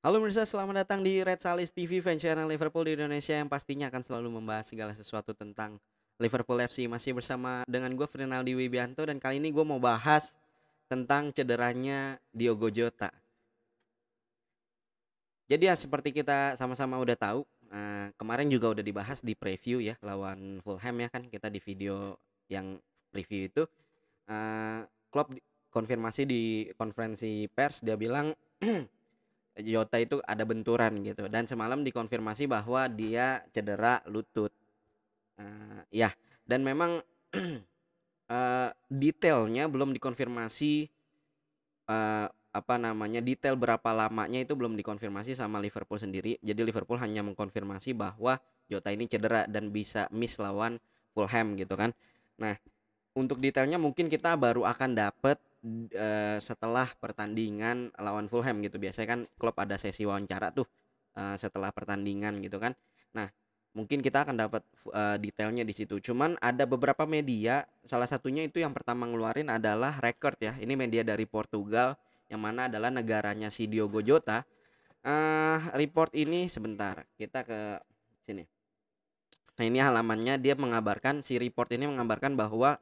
Halo pemirsa, selamat datang di Red Salis TV, fan channel Liverpool di Indonesia yang pastinya akan selalu membahas segala sesuatu tentang Liverpool FC. Masih bersama dengan gue Fernaldi Wibianto dan kali ini gue mau bahas tentang cederanya Diogo Jota. Jadi ya seperti kita sama-sama udah tahu, kemarin juga udah dibahas di preview ya lawan Fulham ya kan, kita di video yang preview itu, Klopp konfirmasi di konferensi pers, dia bilang Jota itu ada benturan gitu dan semalam dikonfirmasi bahwa dia cedera lutut. Ya, dan memang, detailnya belum dikonfirmasi, detail berapa lamanya itu belum dikonfirmasi sama Liverpool sendiri. Jadi Liverpool hanya mengkonfirmasi bahwa Jota ini cedera dan bisa miss lawan Fulham gitu kan. Nah, untuk detailnya mungkin kita baru akan dapet, setelah pertandingan lawan Fulham gitu. Biasanya kan Klopp ada sesi wawancara tuh, setelah pertandingan gitu kan. Nah, mungkin kita akan dapat, detailnya di situ. Cuman ada beberapa media, salah satunya itu yang pertama ngeluarin adalah Record ya. Ini media dari Portugal, yang mana adalah negaranya si Diogo Jota. Report ini sebentar, kita ke sini. Nah, ini halamannya, dia mengabarkan, si report ini mengabarkan bahwa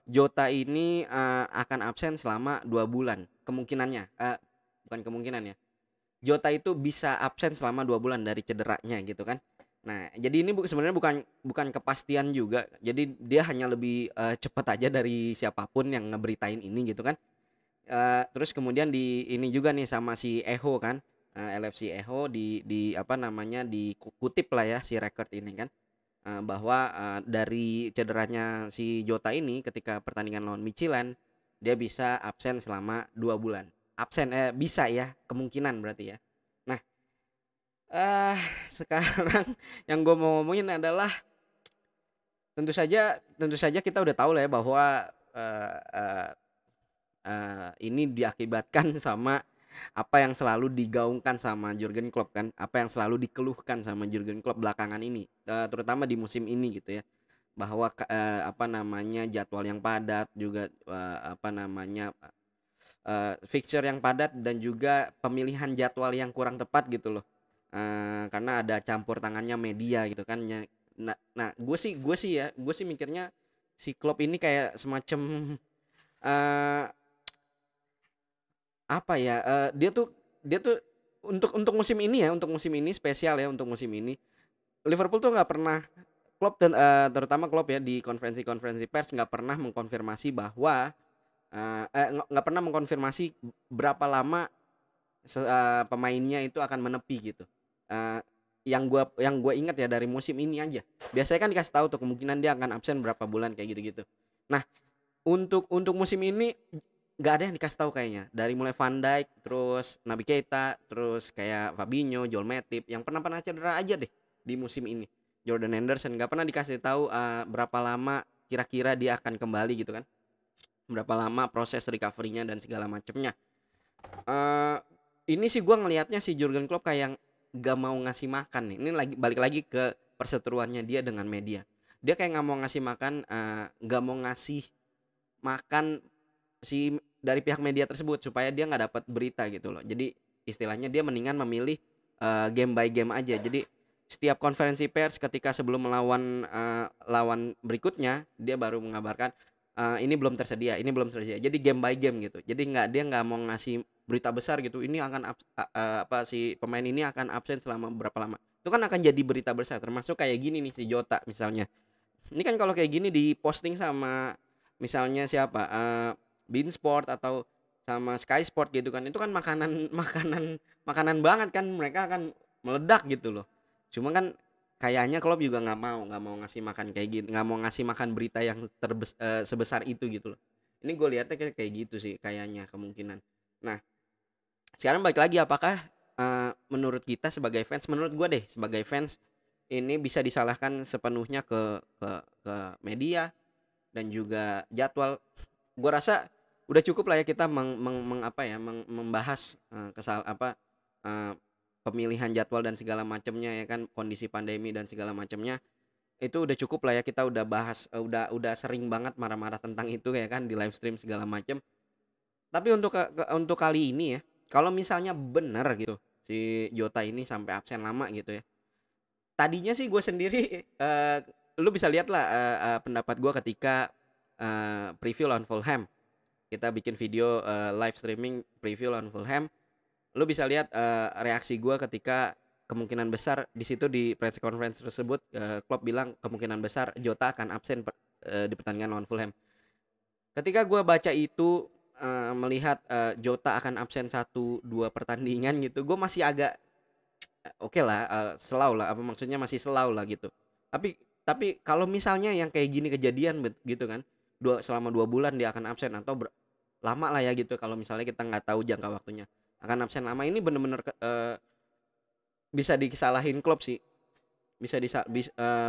Jota ini, akan absen selama 2 bulan kemungkinannya, bukan kemungkinan ya, Jota itu bisa absen selama 2 bulan dari cederanya gitu kan. Nah, jadi ini sebenarnya bukan bukan kepastian juga, jadi dia hanya lebih, cepet aja dari siapapun yang ngeberitain ini gitu kan. Terus kemudian di ini juga nih sama si Echo kan, LFC Echo di apa namanya, dikutip lah ya si record ini kan. Bahwa, dari cederanya si Jota ini ketika pertandingan lawan Michelin, dia bisa absen selama 2 bulan. Bisa ya, kemungkinan berarti ya. Nah, eh sekarang yang gue mau ngomongin adalah tentu saja kita udah tahu lah ya bahwa, eee eee ini diakibatkan sama apa yang selalu digaungkan sama Jurgen Klopp kan, apa yang selalu dikeluhkan sama Jurgen Klopp belakangan ini, terutama di musim ini gitu ya. Bahwa jadwal yang padat juga, fixture yang padat dan juga pemilihan jadwal yang kurang tepat gitu loh. Karena ada campur tangannya media gitu kan nah gue sih mikirnya si Klopp ini kayak semacam, eee, dia tuh untuk musim ini ya, untuk musim ini spesial ya, untuk musim ini, Liverpool tuh nggak pernah Klopp dan, terutama Klopp ya di konferensi-konferensi pers nggak pernah mengkonfirmasi bahwa, nggak pernah mengkonfirmasi berapa lama pemainnya itu akan menepi gitu. Eee, yang gua ingat ya dari musim ini aja, biasanya kan dikasih tahu tuh kemungkinan dia akan absen berapa bulan kayak gitu-gitu. Nah, untuk musim ini nggak ada yang dikasih tahu kayaknya, dari mulai Van Dijk, terus Naby Keita, terus kayak Fabinho, Joel Matip, yang pernah cedera aja deh di musim ini. Jordan Henderson nggak pernah dikasih tahu, berapa lama kira-kira dia akan kembali gitu kan, berapa lama proses recovery-nya dan segala macamnya. Eee, ini sih gua ngelihatnya si Jurgen Klopp kayak nggak mau ngasih makan nih, ini lagi balik lagi ke perseteruannya dia dengan media. Dia kayak nggak mau ngasih makan, nggak mau ngasih makan dari pihak media tersebut supaya dia nggak dapat berita gitu loh. Jadi istilahnya dia mendingan memilih, game by game aja. Jadi setiap konferensi pers ketika sebelum lawan berikutnya dia baru mengabarkan, ini belum tersedia, ini belum tersedia. Jadi game by game gitu. Jadi dia nggak mau ngasih berita besar gitu, ini akan si pemain ini akan absen selama berapa lama. Itu kan akan jadi berita besar, termasuk kayak gini nih si Jota misalnya. Ini kan kalau kayak gini diposting sama misalnya siapa, Beansport atau sama Sky Sport gitu kan, itu kan makanan makanan banget kan, mereka akan meledak gitu loh. Cuma kan kayaknya Klopp juga nggak mau ngasih makan kayak gitu, nggak mau ngasih makan berita yang sebesar itu gitu loh. Ini gue lihatnya kayak gitu sih kayaknya kemungkinan. Nah, sekarang balik lagi apakah, menurut kita sebagai fans, menurut gue deh sebagai fans, ini bisa disalahkan sepenuhnya ke media dan juga jadwal. Gua rasa udah cukup lah ya kita membahas, eee, pemilihan jadwal dan segala macamnya ya kan, kondisi pandemi dan segala macamnya. Itu udah cukup lah ya, kita udah bahas, udah sering banget marah-marah tentang itu ya kan di live stream segala macam. Tapi untuk kali ini ya, kalau misalnya benar gitu, si Jota ini sampai absen lama gitu ya. Tadinya sih gue sendiri lu bisa lihat lah pendapat gue ketika preview lawan Fulham. Kita bikin video live streaming preview lawan Fulham. Lu bisa lihat reaksi gue ketika kemungkinan besar di situ di press conference tersebut Klopp bilang kemungkinan besar Jota akan absen di pertandingan lawan Fulham. Ketika gue baca itu melihat Jota akan absen 1-2 pertandingan gitu, gue masih agak oke lah, selau lah, apa maksudnya masih selau lah gitu. Tapi kalau misalnya yang kayak gini kejadian gitu kan, selama 2 bulan dia akan absen atau lama lah ya gitu kalau misalnya kita nggak tahu jangka waktunya. Akan absen lama ini bener-bener bisa disalahin Klopp sih.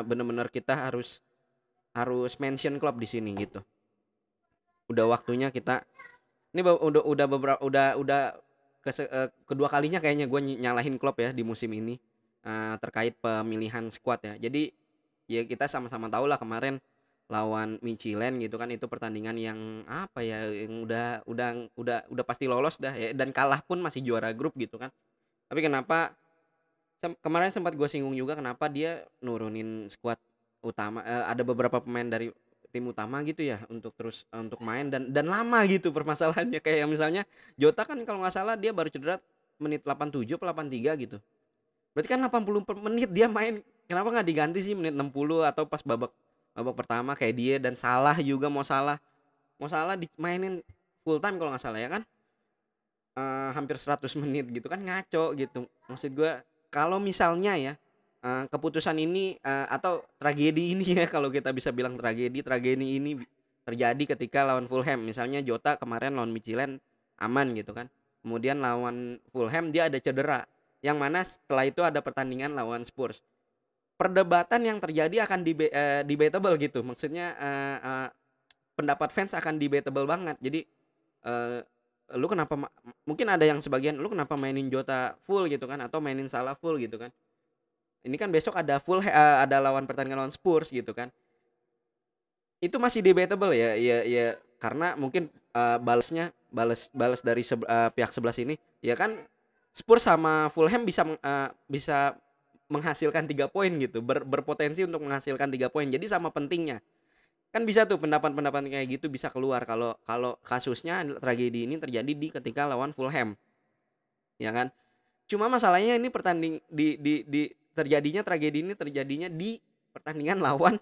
Bener-bener kita harus harus mention Klopp di sini gitu. Udah waktunya kita ini udah beberapa udah kedua kalinya kayaknya gue nyalahin Klopp ya di musim ini terkait pemilihan squad ya. Jadi ya kita sama-sama tahu lah kemarin lawan Michelin gitu kan itu pertandingan yang apa ya yang udah pasti lolos dah ya dan kalah pun masih juara grup gitu kan. Tapi kenapa kemarin sempat gue singgung juga kenapa dia nurunin squad utama ada beberapa pemain dari tim utama gitu ya untuk terus untuk main dan lama gitu permasalahannya kayak misalnya Jota kan kalau nggak salah dia baru cedera menit 87 atau 83 gitu. Berarti kan 80 menit dia main. Kenapa nggak diganti sih menit 60 atau pas babak babak pertama kayak dia dan Salah juga mau salah dimainin full time kalau nggak salah ya kan hampir 100 menit gitu kan ngaco gitu. Maksud gua kalau misalnya ya keputusan ini atau tragedi ini ya kalau kita bisa bilang tragedi ini terjadi ketika lawan Fulham. Misalnya Jota kemarin lawan Michelin aman gitu kan. Kemudian lawan Fulham dia ada cedera. Yang mana setelah itu ada pertandingan lawan Spurs. Perdebatan yang terjadi akan debatable gitu. Maksudnya pendapat fans akan debatable banget. Jadi eh, lu kenapa mungkin ada yang sebagian lu kenapa mainin Jota full gitu kan atau mainin Salah full gitu kan. Ini kan besok ada ada lawan pertandingan lawan Spurs gitu kan. Itu masih debatable ya. Ya karena mungkin balas dari pihak sebelah sini ya kan Spurs sama Fulham bisa menghasilkan 3 poin gitu berpotensi untuk menghasilkan 3 poin jadi sama pentingnya kan bisa tuh pendapat-pendapat kayak gitu bisa keluar kalau kalau kasusnya tragedi ini terjadi di ketika lawan Fulham ya kan cuma masalahnya ini di terjadinya tragedi ini terjadinya di pertandingan lawan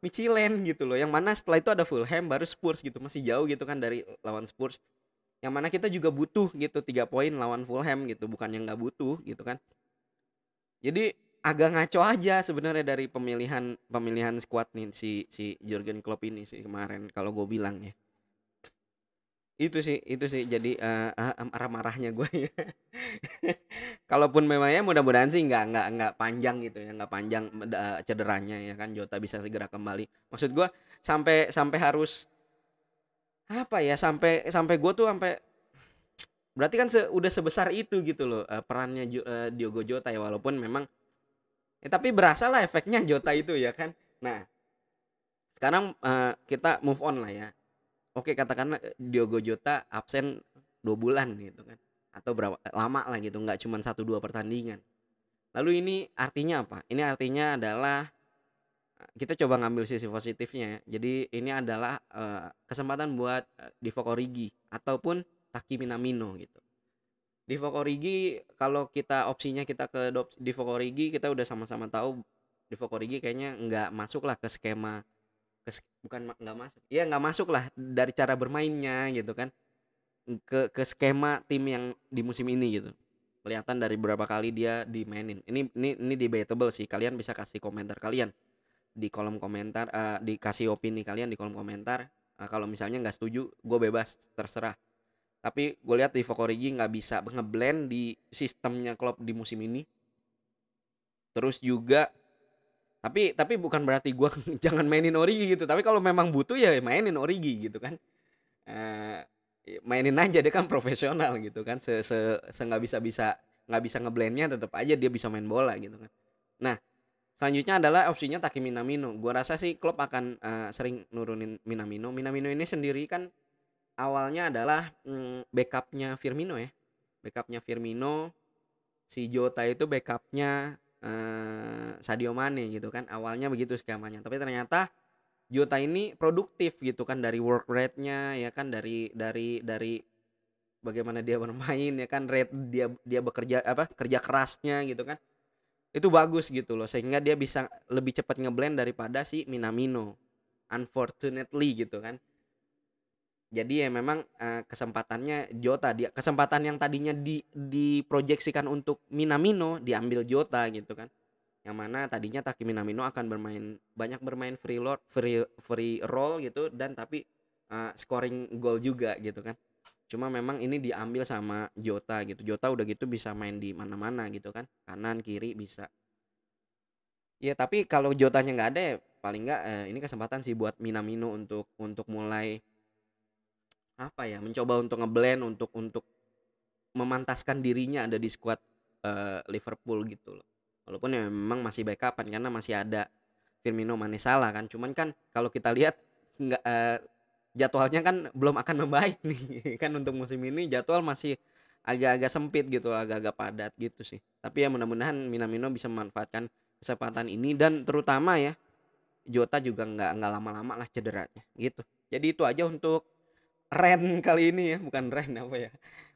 Michelin gitu loh yang mana setelah itu ada Fulham baru Spurs gitu masih jauh gitu kan dari lawan Spurs yang mana kita juga butuh gitu 3 poin lawan Fulham gitu bukan yang nggak butuh gitu kan jadi agak ngaco aja sebenarnya dari pemilihan pemilihan squad nih si si Jurgen Klopp ini sih kemarin kalau gue bilang ya itu sih jadi marah-marahnya gue ya. Kalaupun memangnya mudah-mudahan sih nggak panjang gitu ya nggak panjang cederanya ya kan Jota bisa segera kembali maksud gue sampai sampai harus apa ya sampai sampai gue tuh sampai berarti kan udah sebesar itu gitu loh perannya Diogo Jota ya walaupun memang tapi berasa lah efeknya Jota itu ya kan. Nah, sekarang kita move on lah ya. Oke, katakanlah Diogo Jota absen 2 bulan gitu kan. Atau berapa lama lah gitu, nggak cuma 1-2 pertandingan. Lalu ini artinya apa? Ini artinya adalah kita coba ngambil sisi positifnya ya. Jadi ini adalah kesempatan buat Divock Origi ataupun Taki Minamino gitu. Divock Origi kalau kita opsinya kita ke Divock Origi kita udah sama-sama tahu Divock Origi kayaknya nggak masuk lah ke skema bukan nggak masuk ya nggak masuk lah dari cara bermainnya gitu kan ke skema tim yang di musim ini gitu kelihatan dari beberapa kali dia dimainin ini debatable sih kalian bisa kasih komentar kalian di kolom komentar dikasih opini kalian di kolom komentar kalau misalnya nggak setuju gue bebas terserah tapi gue lihat Divock Origi nggak bisa ngeblend di sistemnya Klopp di musim ini terus juga tapi bukan berarti gue jangan mainin Origi gitu tapi kalau memang butuh ya mainin Origi gitu kan eh mainin aja dia kan profesional gitu kan nggak bisa ngeblendnya tetap aja dia bisa main bola gitu kan nah selanjutnya adalah opsinya Taki Minamino gue rasa sih Klopp akan sering nurunin Minamino ini sendiri kan awalnya adalah backupnya Firmino ya backupnya Firmino si Jota itu backupnya Sadio Mane gitu kan. Awalnya begitu skemanya. Tapi ternyata Jota ini produktif gitu kan, dari work rate-nya ya kan, dari bagaimana dia bermain ya kan, rate dia dia bekerja apa kerja kerasnya gitu kan. Itu bagus gitu loh, sehingga dia bisa lebih cepat ngeblend daripada si Minamino. Unfortunately gitu kan. Jadi ya memang kesempatannya Jota, dia kesempatan yang tadinya diproyeksikan untuk Minamino diambil Jota gitu kan. Yang mana tadinya Taki Minamino akan banyak bermain free roll gitu, dan tapi scoring gol juga gitu kan. Cuma memang ini diambil sama Jota gitu. Jota udah gitu bisa main di mana-mana gitu kan. Kanan, kiri bisa. Ya tapi kalau Jotanya nggak ada ya paling nggak ini kesempatan sih buat Minamino untuk mulai apa ya, mencoba untuk ngeblend, untuk memantaskan dirinya ada di skuad Liverpool gitu loh. Walaupun ya memang masih backupan karena masih ada Firmino, Mane, Salah kan. Cuman kan kalau kita lihat nggak jadwalnya kan belum akan membaik nih kan, untuk musim ini jadwal masih agak-agak sempit gitu, agak-agak padat gitu sih. Tapi ya mudah-mudahan Minamino bisa memanfaatkan kesempatan ini, dan terutama ya Jota juga nggak lama-lama lah cederanya gitu. Jadi itu aja untuk rant kali ini ya, bukan rant apa ya,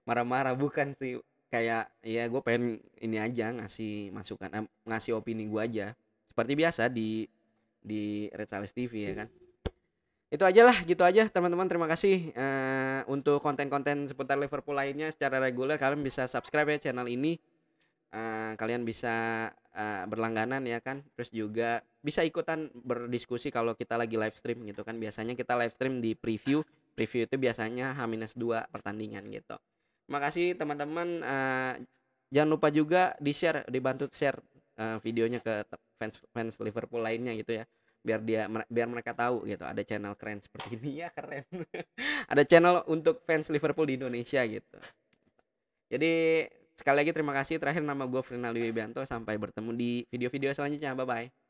marah-marah bukan sih, kayak ya gue pengen ini aja ngasih masukan, ngasih opini gue aja seperti biasa di Red Sales TV ya kan. Itu aja lah, gitu aja teman-teman, terima kasih. Untuk konten-konten seputar Liverpool lainnya secara reguler kalian bisa subscribe ya channel ini. Kalian bisa berlangganan ya kan, terus juga bisa ikutan berdiskusi kalau kita lagi live stream gitu kan. Biasanya kita live stream di preview itu biasanya H-2 pertandingan gitu. Terima kasih teman-teman, jangan lupa juga di share, dibantu share videonya ke fans fans Liverpool lainnya gitu ya, biar mereka tahu gitu ada channel keren seperti ini ya, keren. Ada channel untuk fans Liverpool di Indonesia gitu. Jadi sekali lagi terima kasih. Terakhir nama gue Frinaldi Wibianto. Sampai bertemu di video-video selanjutnya. Bye bye.